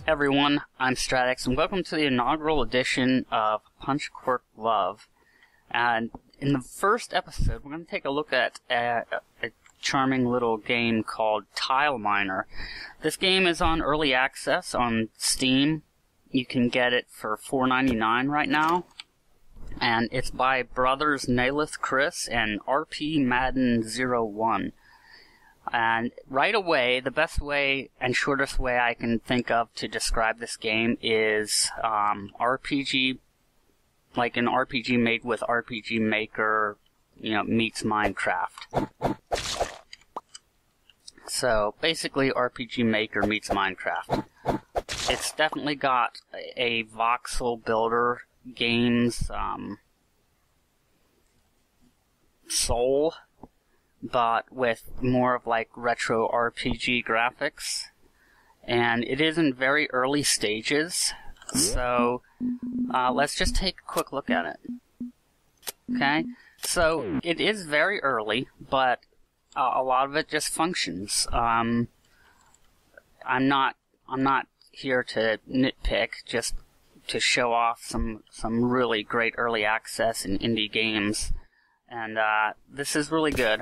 Everyone, I'm StratX, and welcome to the inaugural edition of Punch-Quirk Love. And in the first episode, we're going to take a look at a charming little game called Tile Miner. This game is on early access on Steam. You can get it for $4.99 right now. And it's by brothers Nalith Chris and RP Madden 01. And right away, the best way and shortest way I can think of to describe this game is RPG, like an RPG made with RPG Maker, meets Minecraft. So basically, RPG Maker meets Minecraft. It's definitely got a voxel builder game's soul, but with more of like retro RPG graphics. And it is in very early stages, so let's just take a quick look at it. Okay, so it is very early, but a lot of it just functions. I'm not here to nitpick, just to show off some really great early access and indie games. And this is really good.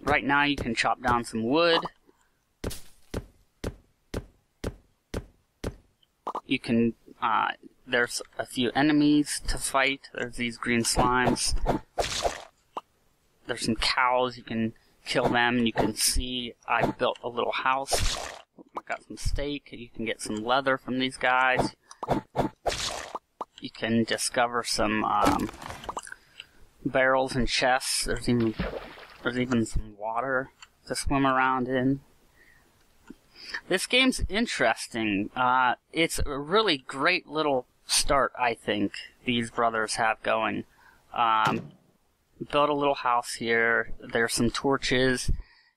Right now you can chop down some wood. You can, there's a few enemies to fight. There's these green slimes. There's some cows, you can kill them, and you can see I built a little house. I got some steak, you can get some leather from these guys. You can discover some barrels and chests. There's even some water to swim around in. This game's interesting. It's a really great little start, I think, these brothers have going. Build a little house here. There's some torches.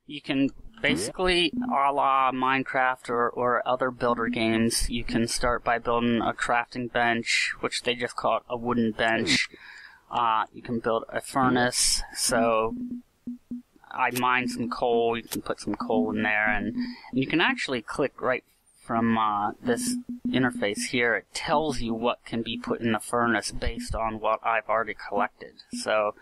You can basically, a la Minecraft or other builder games, you can start by building a crafting bench, which they just call it a wooden bench. You can build a furnace, so I mined some coal. You can put some coal in there, and you can actually click right from this interface here. It tells you what can be put in the furnace based on what I've already collected. So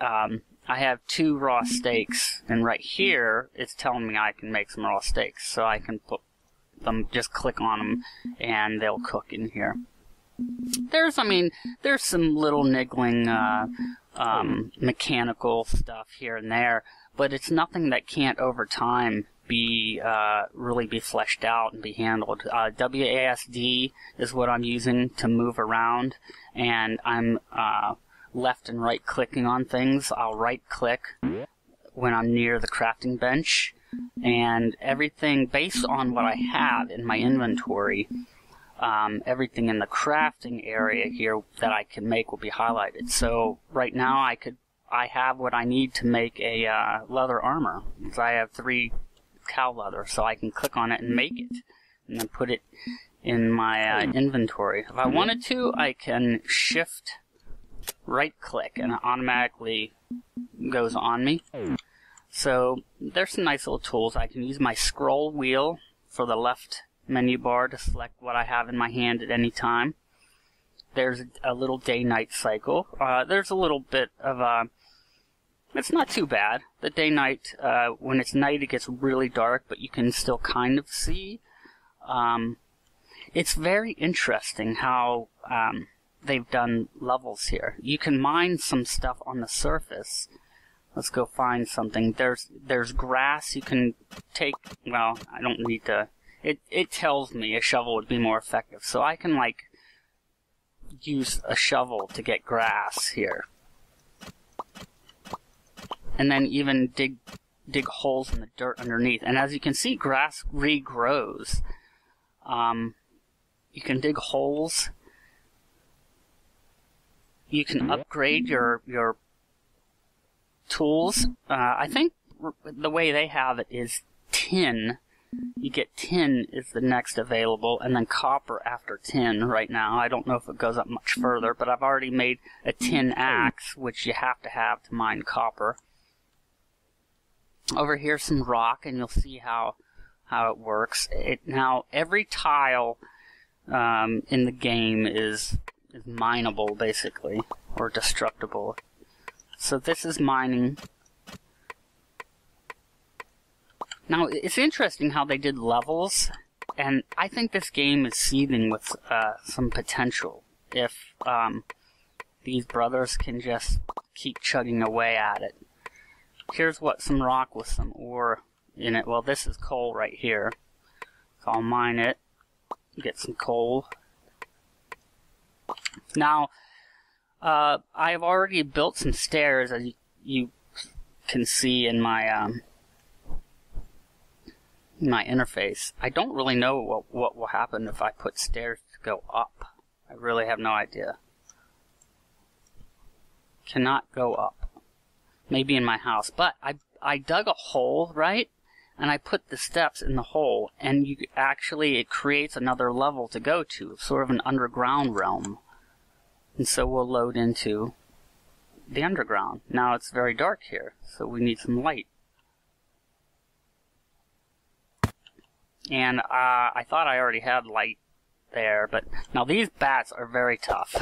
I have 2 raw steaks, and right here it's telling me I can make some raw steaks, so I can put them, just click on them, and they'll cook in here. There's some little niggling mechanical stuff here and there, but it's nothing that can't over time be really be fleshed out and be handled. WASD is what I'm using to move around, and I'm left and right clicking on things. I'll right click when I'm near the crafting bench, and everything based on what I have in my inventory, everything in the crafting area here that I can make will be highlighted. So right now I have what I need to make a leather armor, because I have 3 cow leather, so I can click on it and make it, and then put it in my inventory. If I wanted to, I can shift right click and it automatically goes on me. So there's some nice little tools. I can use my scroll wheel for the left menu bar to select what I have in my hand at any time. There's a little day-night cycle. There's a little bit of it's not too bad. The day-night, when it's night, it gets really dark, but you can still kind of see. It's very interesting how they've done levels here. You can mine some stuff on the surface. Let's go find something. There's grass you can take. Well, I don't need to. It tells me a shovel would be more effective, so I can use a shovel to get grass here, and then even dig holes in the dirt underneath. And as you can see, grass regrows. You can dig holes. You can upgrade your tools. I think the way they have it is tin. You get tin is the next available, and then copper after tin right now. I don't know if it goes up much further, but I've already made a tin axe, which you have to mine copper. Over here some rock, and you'll see how how it works. Now, every tile in the game is mineable, basically, or destructible. So this is mining. Now, it's interesting how they did levels, and I think this game is seething with some potential if these brothers can just keep chugging away at it. Here's what some rock with some ore in it. Well, this is coal right here. So I'll mine it, get some coal. Now, I've already built some stairs, as you can see in my my interface. I don't really know what will happen if I put stairs to go up. I really have no idea. Cannot go up. Maybe in my house. But I dug a hole, right? And I put the steps in the hole, and it creates another level to go to, sort of an underground realm. And so we'll load into the underground. Now it's very dark here, so we need some light. And I thought I already had light there, but now these bats are very tough.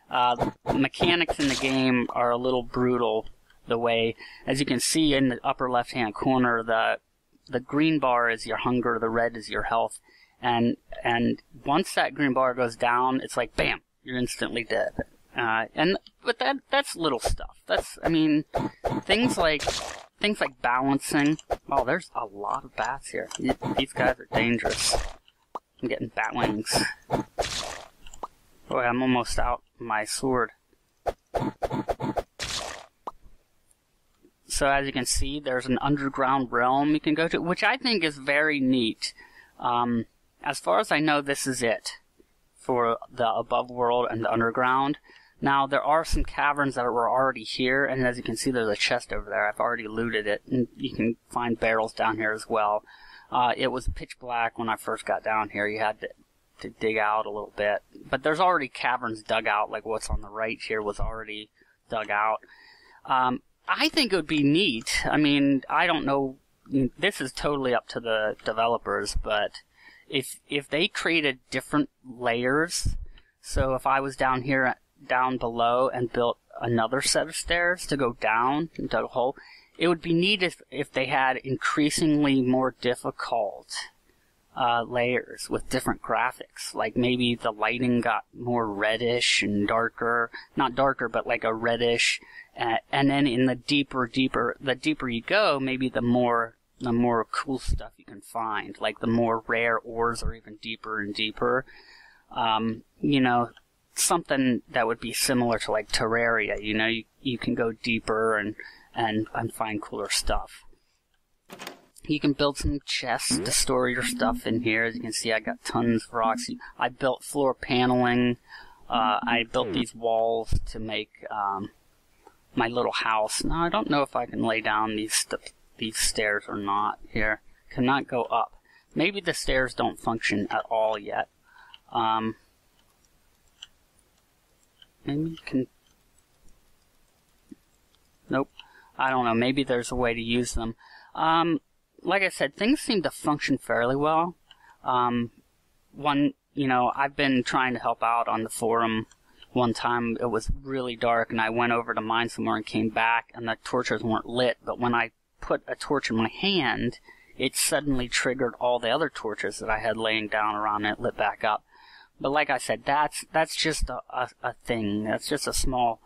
The mechanics in the game are a little brutal. The way, as you can see in the upper left-hand corner, the green bar is your hunger, the red is your health, and once that green bar goes down, it's like bam, you're instantly dead. But that's little stuff. Things like balancing. Oh, there's a lot of bats here. These guys are dangerous. I'm getting bat wings. Boy, I'm almost out my sword. So as you can see, there's an underground realm you can go to, which I think is very neat. As far as I know, this is it for the above world and the underground. Now, there are some caverns that were already here, and as you can see, there's a chest over there. I've already looted it, and you can find barrels down here as well. It was pitch black when I first got down here. You had to dig out a little bit. But there's already caverns dug out, like what's on the right here was already dug out. I think it would be neat. I mean, I don't know. This is totally up to the developers, but if they created different layers, so if I was down here, down below, and built another set of stairs to go down and dug a hole, it would be neat if they had increasingly more difficult layers with different graphics. Like maybe the lighting got more reddish and darker, not darker, but like a reddish. And then in the deeper you go, maybe the more cool stuff you can find. Like the more rare ores are even deeper and deeper. Something that would be similar to like Terraria. You can go deeper and find cooler stuff. You can build some chests to store your stuff in here. As you can see, I got tons of rocks. I built floor paneling. I built these walls to make my little house. Now, I don't know if I can lay down these stairs or not here. Cannot go up. Maybe the stairs don't function at all yet. Maybe you can... Nope. I don't know. Maybe there's a way to use them. Like I said, things seem to function fairly well. I've been trying to help out on the forum. One time it was really dark and I went over to mine somewhere and came back and the torches weren't lit, but when I put a torch in my hand, it suddenly triggered all the other torches that I had laying down around it, lit back up. But like I said, that's just a thing. That's just a small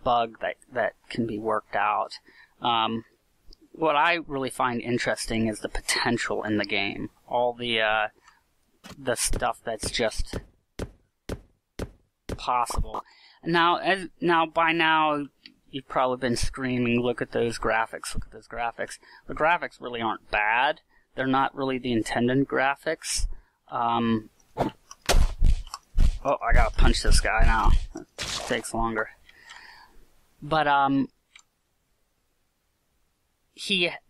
bug that can be worked out. What I really find interesting is the potential in the game. All the stuff that's just possible. Now, by now, you've probably been screaming, look at those graphics, look at those graphics. The graphics really aren't bad. They're not really the intended graphics. Oh, I gotta punch this guy now. It takes longer. But,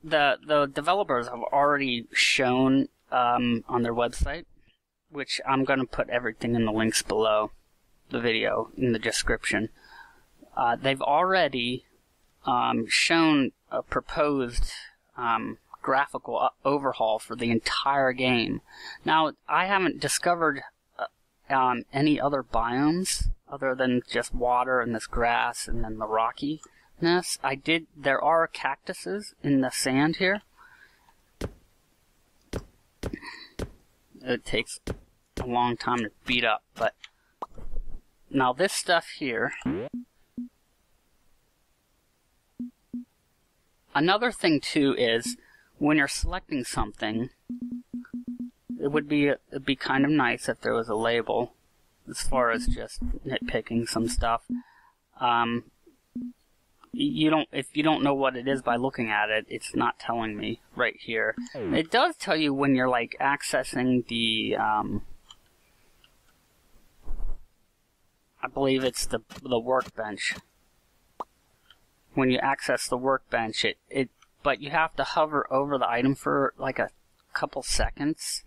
the developers have already shown, on their website, which I'm gonna put everything in the links below the video, in the description. They've already, shown a proposed, graphical overhaul for the entire game. Now, I haven't discovered any other biomes other than just water and this grass and then the rockiness. There are cactuses in the sand here. It takes a long time to beat up, but now this stuff here. Another thing too is when you're selecting something, it'd be kind of nice if there was a label as far as just nitpicking some stuff. If you don't know what it is by looking at it, it's not telling me right here. It does tell you when you're like accessing the I believe it's the workbench. When you access the workbench, but you have to hover over the item for like a couple seconds.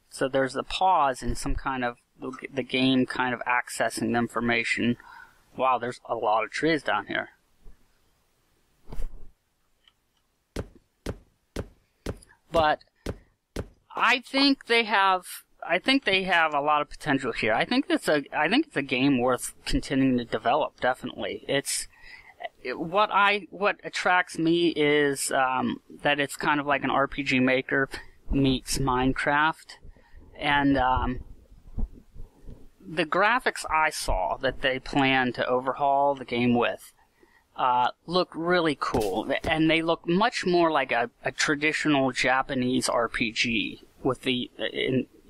So there's a pause in some kind of the game kind of accessing the information. Wow, there's a lot of trees down here. But I think they have a lot of potential here. I think it's a game worth continuing to develop. Definitely, what attracts me is that it's kind of like an RPG Maker meets Minecraft, and the graphics I saw that they plan to overhaul the game with look really cool, and they look much more like a traditional Japanese RPG with the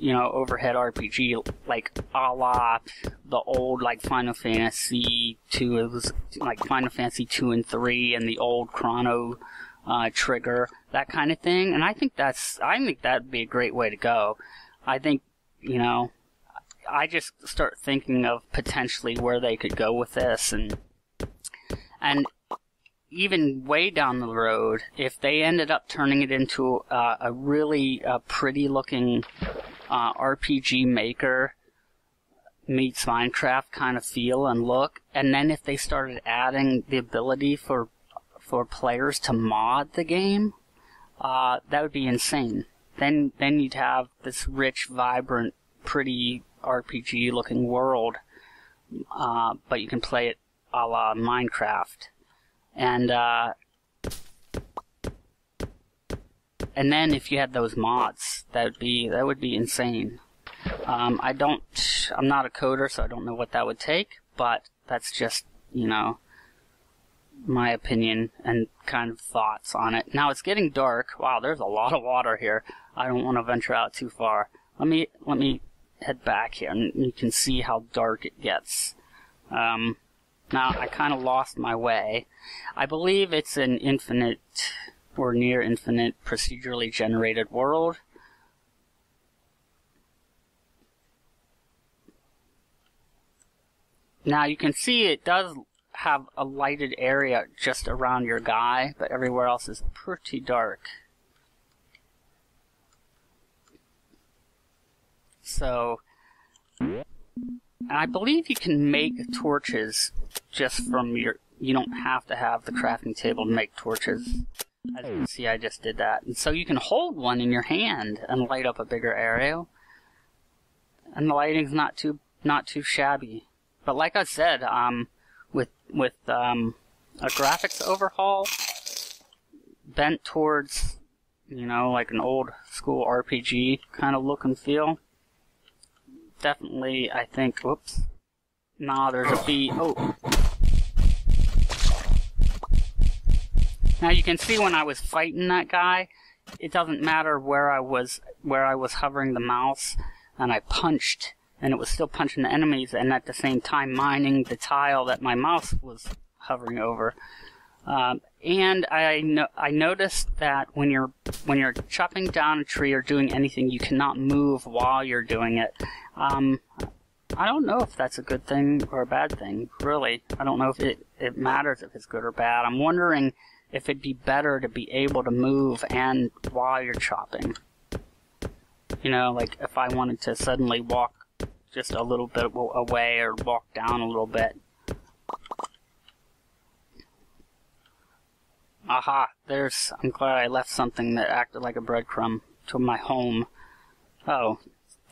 overhead RPG, like a la the old like Final Fantasy 2. It was like Final Fantasy 2 and 3 and the old Chrono Trigger, that kind of thing. And I think that'd be a great way to go. I think, I just start thinking of potentially where they could go with this, and even way down the road, if they ended up turning it into a really pretty looking RPG Maker meets Minecraft kind of feel and look, and then if they started adding the ability for players to mod the game, that would be insane. Then you'd have this rich, vibrant, pretty RPG looking world, but you can play it a la Minecraft. And then if you had those mods, that would be insane. I'm not a coder, so I don't know what that would take, but that's just, my opinion and kind of thoughts on it. Now it's getting dark. Wow, there's a lot of water here. I don't want to venture out too far. Let me head back here, and you can see how dark it gets. Now, I kind of lost my way. I believe it's an infinite or near infinite procedurally generated world. Now, you can see it does have a lighted area just around your guy, but everywhere else is pretty dark. So, and I believe you can make torches just from you don't have to have the crafting table to make torches. As you can see, I just did that. And so you can hold one in your hand and light up a bigger area. And the lighting's not too shabby. But like I said, with a graphics overhaul bent towards, like an old school RPG kind of look and feel, definitely, I think, whoops. Nah, there's a bee. Oh. Now you can see when I was fighting that guy, it doesn't matter where I was hovering the mouse, and I punched, and it was still punching the enemies, and at the same time mining the tile that my mouse was hovering over. And I noticed that when you're chopping down a tree or doing anything, you cannot move while you're doing it. I don't know if that's a good thing or a bad thing, really. I don't know if it matters if it's good or bad. I'm wondering if it'd be better to be able to move and while you're chopping. Like if I wanted to suddenly walk just a little bit away or walk down a little bit. Aha, I'm glad I left something that acted like a breadcrumb to my home. Oh,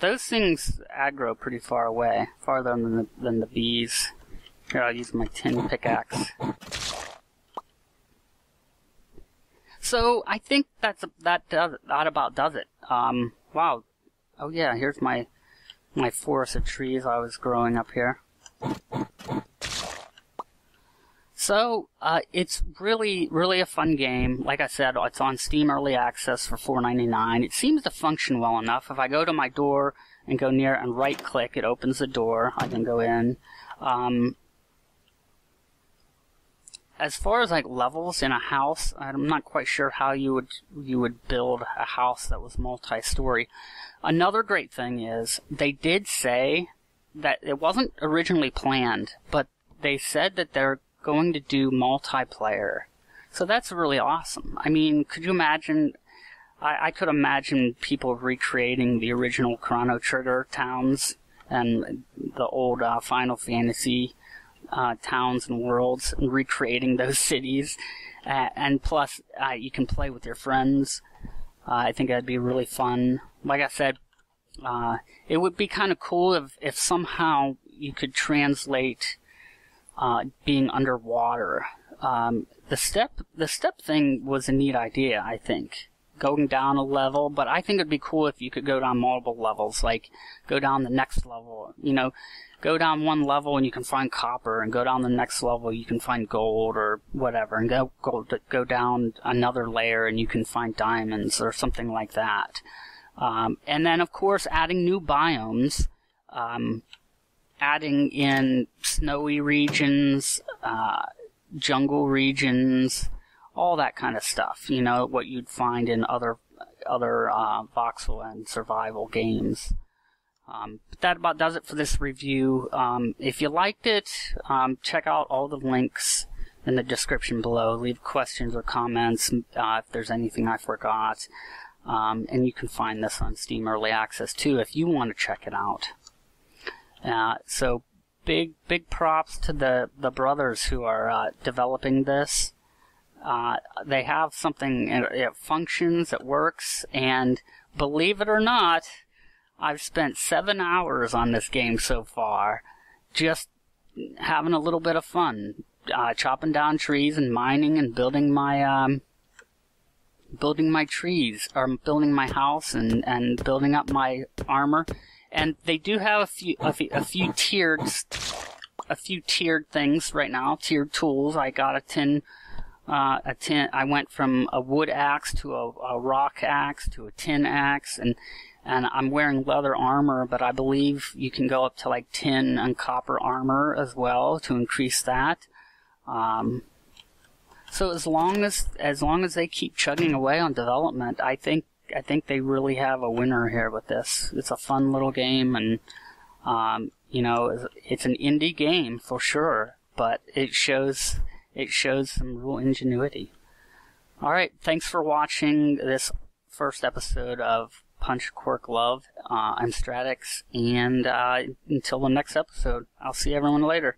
those things aggro pretty far away, farther than the bees. Here, I'll use my tin pickaxe. So, I think that about does it. Wow. Oh yeah, here's my forest of trees I was growing up here. So, it's really, really a fun game. Like I said, it's on Steam Early Access for $4.99. It seems to function well enough. If I go to my door and go near and right-click, it opens the door. I can go in. As far as like levels in a house, I'm not quite sure how you would build a house that was multi-story. Another great thing is they did say that it wasn't originally planned, but they said that they're going to do multiplayer. So that's really awesome. I mean, could you imagine? I could imagine people recreating the original Chrono Trigger towns and the old Final Fantasy towns and worlds, and recreating those cities, and plus you can play with your friends. I think that'd be really fun. Like I said, it would be kind of cool if somehow you could translate being underwater. The step thing was a neat idea, I think. Going down a level, but I think it'd be cool if you could go down multiple levels, like go down the next level, go down one level and you can find copper, and go down the next level you can find gold or whatever, and go down another layer and you can find diamonds or something like that. And then of course adding new biomes, adding in snowy regions, jungle regions, all that kind of stuff, what you'd find in other voxel and survival games. But that about does it for this review. If you liked it, check out all the links in the description below. Leave questions or comments if there's anything I forgot. And you can find this on Steam Early Access too if you want to check it out. So big props to the brothers who are developing this. They have something, it functions, it works, and believe it or not, I've spent 7 hours on this game so far, just having a little bit of fun, chopping down trees and mining and building my trees, or building my house and building up my armor. And they do have a few tiered things right now, tiered tools. I got I went from a wood axe to a rock axe to a tin axe, and I'm wearing leather armor, but I believe you can go up to like tin and copper armor as well to increase that. So as long as they keep chugging away on development, I think they really have a winner here with this. It's a fun little game, and it's an indie game for sure, but it shows some real ingenuity. Alright, thanks for watching this first episode of Punch-Quirk Love. I'm StratX, and until the next episode, I'll see everyone later.